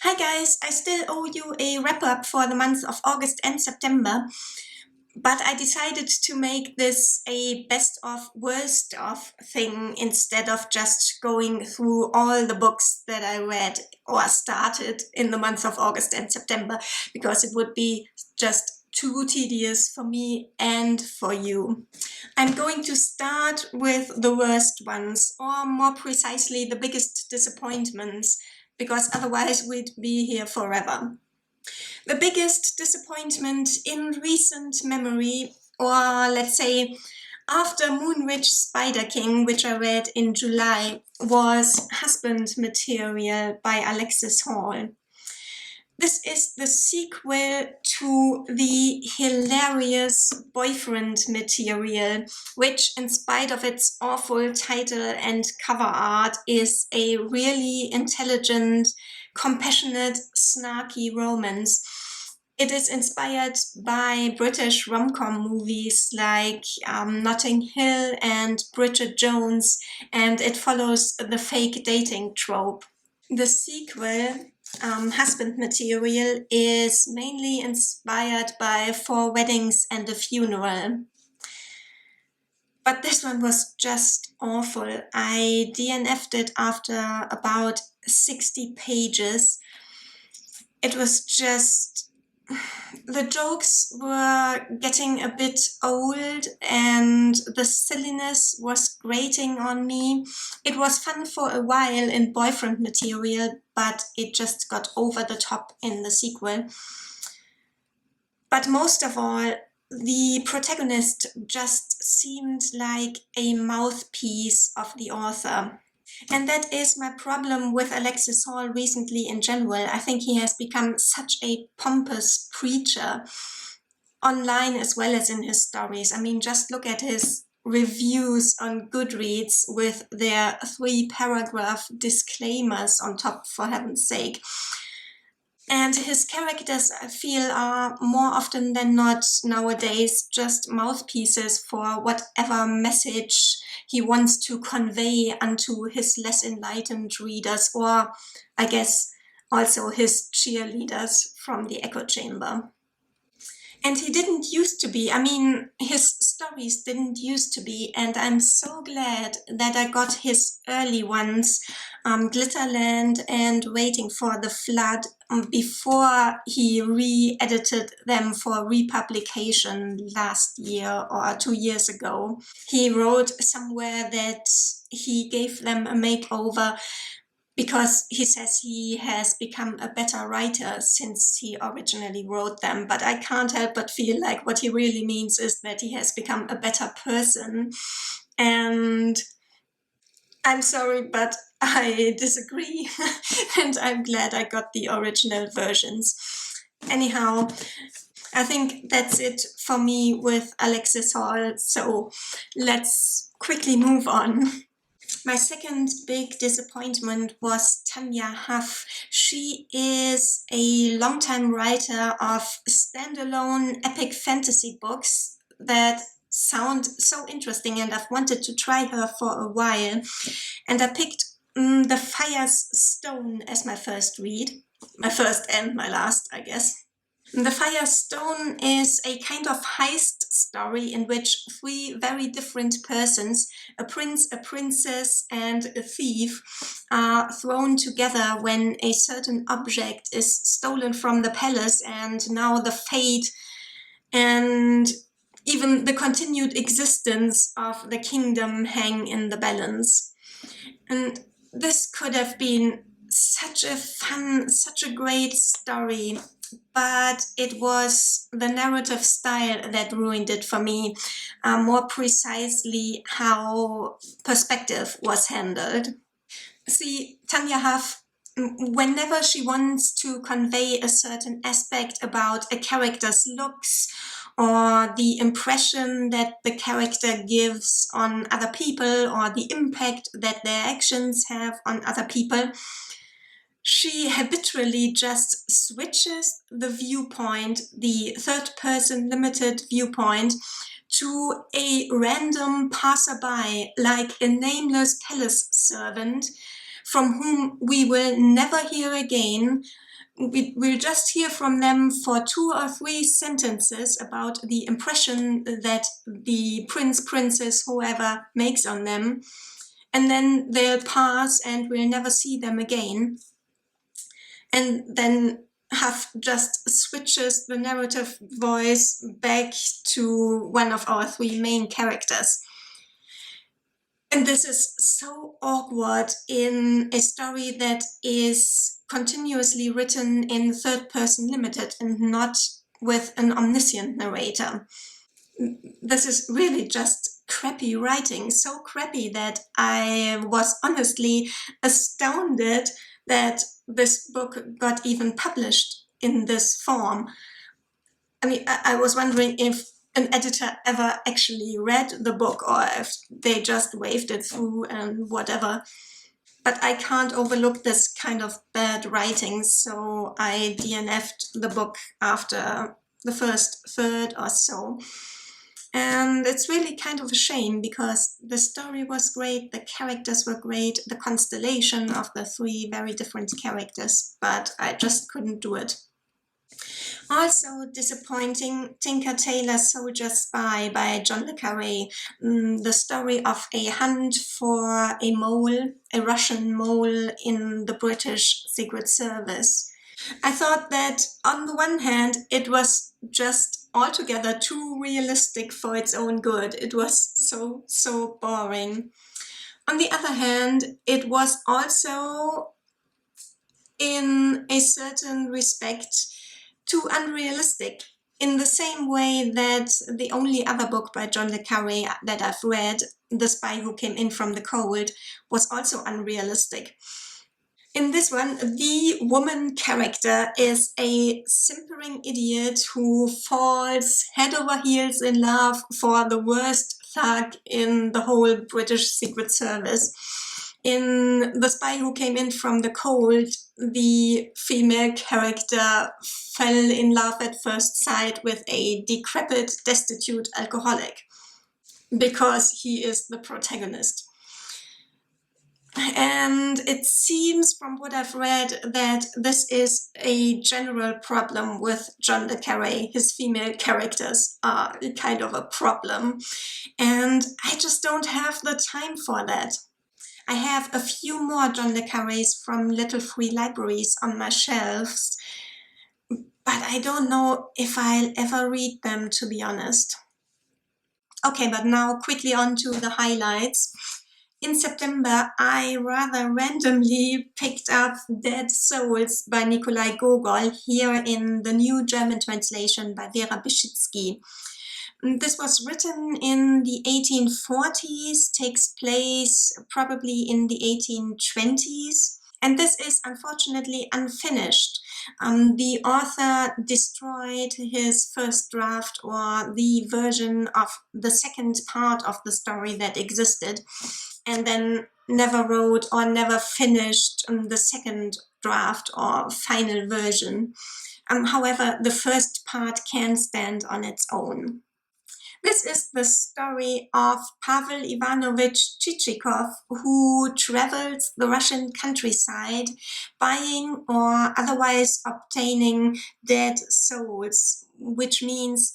Hi guys, I still owe you a wrap-up for the months of August and September, but I decided to make this a best of worst of thing instead of just going through all the books that I read or started in the months of August and September, because it would be just too tedious for me and for you. I'm going to start with the worst ones, or more precisely, the biggest disappointments, because otherwise we'd be here forever. The biggest disappointment in recent memory, or let's say after Moonwitch Spider King, which I read in July, was Husband Material by Alexis Hall. This is the sequel to the hilarious Boyfriend Material, which, in spite of its awful title and cover art, is a really intelligent, compassionate, snarky romance. It is inspired by British romcom movies like Notting Hill and Bridget Jones, and it follows the fake dating trope. The sequel, Husband Material, is mainly inspired by Four Weddings and a Funeral. But this one was just awful. I DNF'd it after about 60 pages. It was just... the jokes were getting a bit old and the silliness was grating on me. It was fun for a while in Boyfriend Material, but it just got over the top in the sequel. But most of all, the protagonist just seemed like a mouthpiece of the author. And that is my problem with Alexis Hall recently in general. I think he has become such a pompous preacher online as well as in his stories. I mean, just look at his reviews on Goodreads with their 3-paragraph disclaimers on top, for heaven's sake. And his characters, I feel, are more often than not nowadays just mouthpieces for whatever message he wants to convey unto his less enlightened readers, or I guess also his cheerleaders from the echo chamber. And he didn't used to be. I mean, his stories didn't used to be, and I'm so glad that I got his early ones, Glitterland and Waiting for the Flood, before he re-edited them for republication last year or 2 years ago. He wrote somewhere that he gave them a makeover because he says he has become a better writer since he originally wrote them. But I can't help but feel like what he really means is that he has become a better person. And I'm sorry, but I disagree. And I'm glad I got the original versions. Anyhow, I think that's it for me with Alexis Hall. So let's quickly move on. My second big disappointment was Tanya Huff. She is a longtime writer of standalone epic fantasy books that sound so interesting, and I've wanted to try her for a while. And I picked The Firestone as my first read. My first and my last, I guess. The Firestone is a kind of heist story in which 3 very different persons, a prince, a princess, and a thief, are thrown together when a certain object is stolen from the palace, and now the fate and even the continued existence of the kingdom hang in the balance. And this could have been such a fun, such a great story, but it was the narrative style that ruined it for me, more precisely how perspective was handled. See, Tanya Huff, whenever she wants to convey a certain aspect about a character's looks or the impression that the character gives on other people or the impact that their actions have on other people, she habitually just switches the viewpoint, the third-person limited viewpoint, to a random passerby, like a nameless palace servant, from whom we will never hear again. We'll just hear from them for 2 or 3 sentences about the impression that the prince, princess, whoever makes on them. And then they'll pass and we'll never see them again. And then Huff just switches the narrative voice back to one of our 3 main characters. And this is so awkward in a story that is continuously written in third person limited and not with an omniscient narrator. This is really just crappy writing, so crappy that I was honestly astounded that this book got even published in this form. I mean, I was wondering if an editor ever actually read the book or if they just waved it through and whatever. But I can't overlook this kind of bad writing, so I DNF'd the book after the first third or so. And it's really kind of a shame because the story was great, the characters were great, the constellation of the 3 very different characters, but I just couldn't do it. Also disappointing, Tinker Tailor Soldier Spy by John le Carré, the story of a hunt for a mole, a Russian mole in the British Secret Service. I thought that on the one hand it was just altogether too realistic for its own good. It was so boring. On the other hand, it was also in a certain respect too unrealistic, in the same way that the only other book by John le Carré that I've read, The Spy Who Came In From the Cold, was also unrealistic. In this one, the woman character is a simpering idiot who falls head over heels in love for the worst thug in the whole British Secret Service. In The Spy Who Came In From the Cold, the female character fell in love at first sight with a decrepit, destitute alcoholic because he is the protagonist. And it seems from what I've read that this is a general problem with John le Carré. His female characters are kind of a problem. And I just don't have the time for that. I have a few more John le Carrés from little free libraries on my shelves, but I don't know if I'll ever read them, to be honest. Okay, but now quickly on to the highlights. In September, I rather randomly picked up Dead Souls by Nikolai Gogol, here in the new German translation by Vera Bischitzky. This was written in the 1840s, takes place probably in the 1820s, and this is unfortunately unfinished. The author destroyed his first draft, or the version of the second part of the story that existed, and then never wrote or never finished the second draft or final version. However, the first part can stand on its own. This is the story of Pavel Ivanovich Chichikov, who travels the Russian countryside, buying or otherwise obtaining dead souls, which means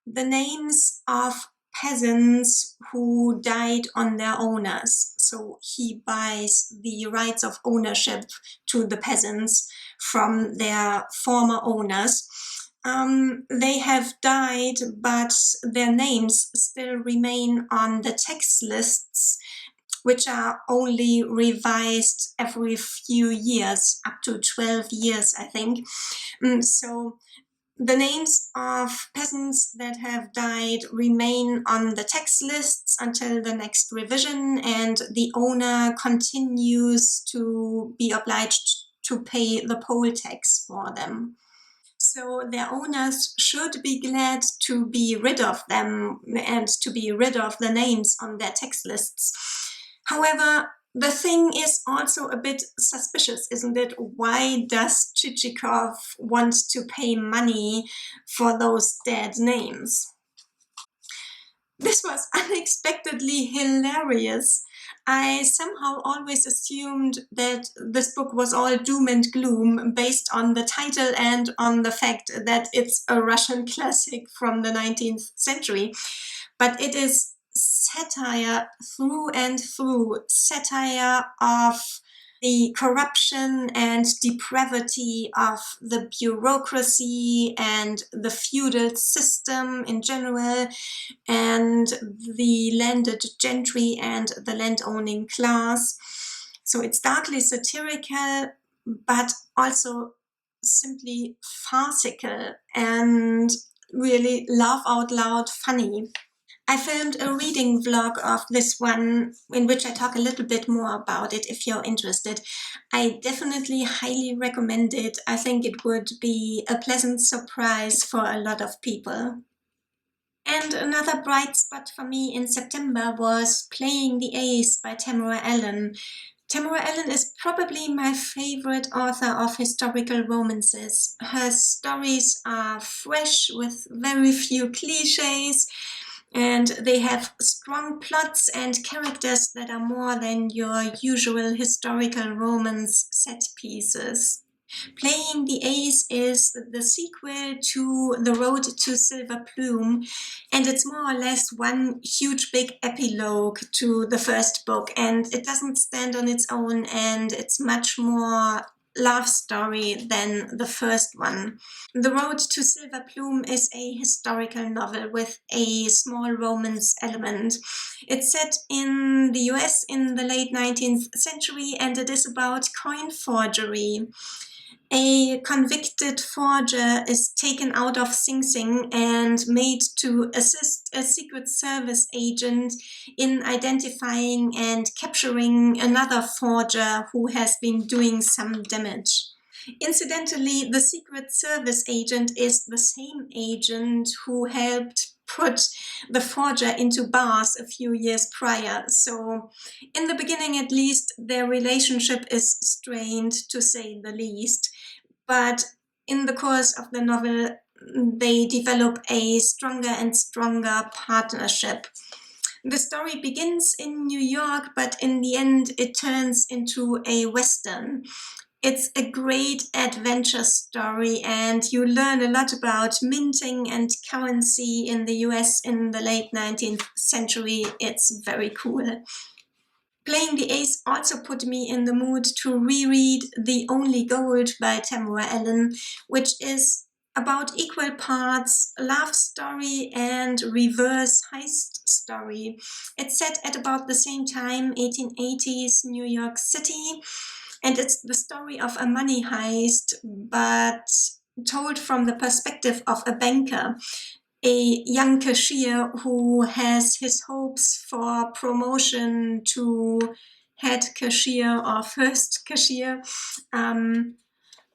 the names of peasants who died on their owners. So he buys the rights of ownership to the peasants from their former owners. They have died, but their names still remain on the tax lists, which are only revised every few years, up to 12 years, I think. So the names of peasants that have died remain on the tax lists until the next revision, and the owner continues to be obliged to pay the poll tax for them. So their owners should be glad to be rid of them and to be rid of the names on their tax lists. However, the thing is also a bit suspicious, isn't it? Why does Chichikov want to pay money for those dead names? This was unexpectedly hilarious. I somehow always assumed that this book was all doom and gloom based on the title and on the fact that it's a Russian classic from the 19th century. But it is satire through and through, satire of the corruption and depravity of the bureaucracy and the feudal system in general, and the landed gentry and the land-owning class. So it's darkly satirical, but also simply farcical and really laugh out loud funny. I filmed a reading vlog of this one in which I talk a little bit more about it if you're interested. I definitely highly recommend it. I think it would be a pleasant surprise for a lot of people. And another bright spot for me in September was Playing the Ace by Tamara Ellen. Tamara Ellen is probably my favorite author of historical romances. Her stories are fresh with very few cliches, and they have strong plots and characters that are more than your usual historical romance set pieces. Playing the Ace is the sequel to The Road to Silver Plume, and it's more or less one huge big epilogue to the first book, and it doesn't stand on its own, and it's much more love story than the first one. The Road to Silver Plume is a historical novel with a small romance element. It's set in the US in the late 19th century, and it is about coin forgery. A convicted forger is taken out of Sing Sing and made to assist a Secret Service agent in identifying and capturing another forger who has been doing some damage. Incidentally, the Secret Service agent is the same agent who helped put the forger into bars a few years prior. So in the beginning, at least, their relationship is strained, to say the least. But in the course of the novel, they develop a stronger and stronger partnership. The story begins in New York, but in the end it turns into a Western. It's a great adventure story, and you learn a lot about minting and currency in the US in the late 19th century. It's very cool. Playing the Ace also put me in the mood to reread The Only Gold by Tamara Ellen, which is about equal parts love story and reverse heist story. It's set at about the same time, 1880s New York City, and it's the story of a money heist, but told from the perspective of a banker, a young cashier who has his hopes for promotion to head cashier or first cashier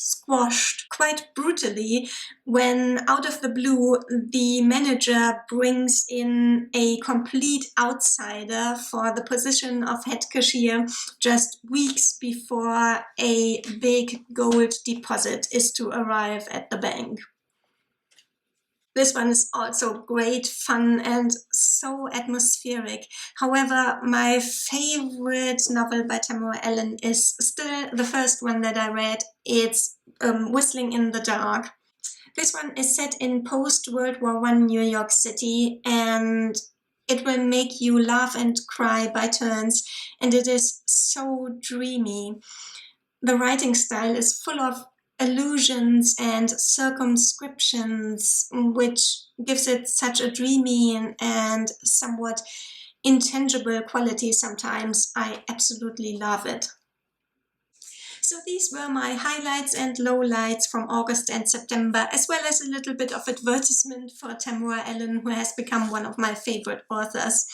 squashed quite brutally when, out of the blue, the manager brings in a complete outsider for the position of head cashier just weeks before a big gold deposit is to arrive at the bank. This one is also great fun and so atmospheric. However, my favorite novel by Tamara Ellen is still the first one that I read. It's Whistling in the Dark. This one is set in post-World War I New York City, and it will make you laugh and cry by turns, and it is so dreamy. The writing style is full of allusions and circumscriptions, which gives it such a dreamy and somewhat intangible quality sometimes. I absolutely love it. So these were my highlights and lowlights from August and September, as well as a little bit of advertisement for Tamara Ellen, who has become one of my favorite authors.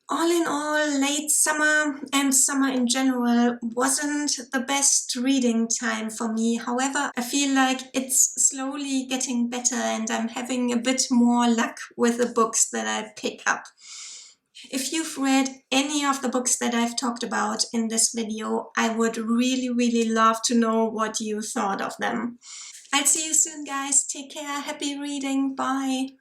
All in all, late summer and summer in general wasn't the best reading time for me. However, I feel like it's slowly getting better and I'm having a bit more luck with the books that I pick up. If you've read any of the books that I've talked about in this video, I would really love to know what you thought of them. I'll see you soon, guys. Take care. Happy reading. Bye.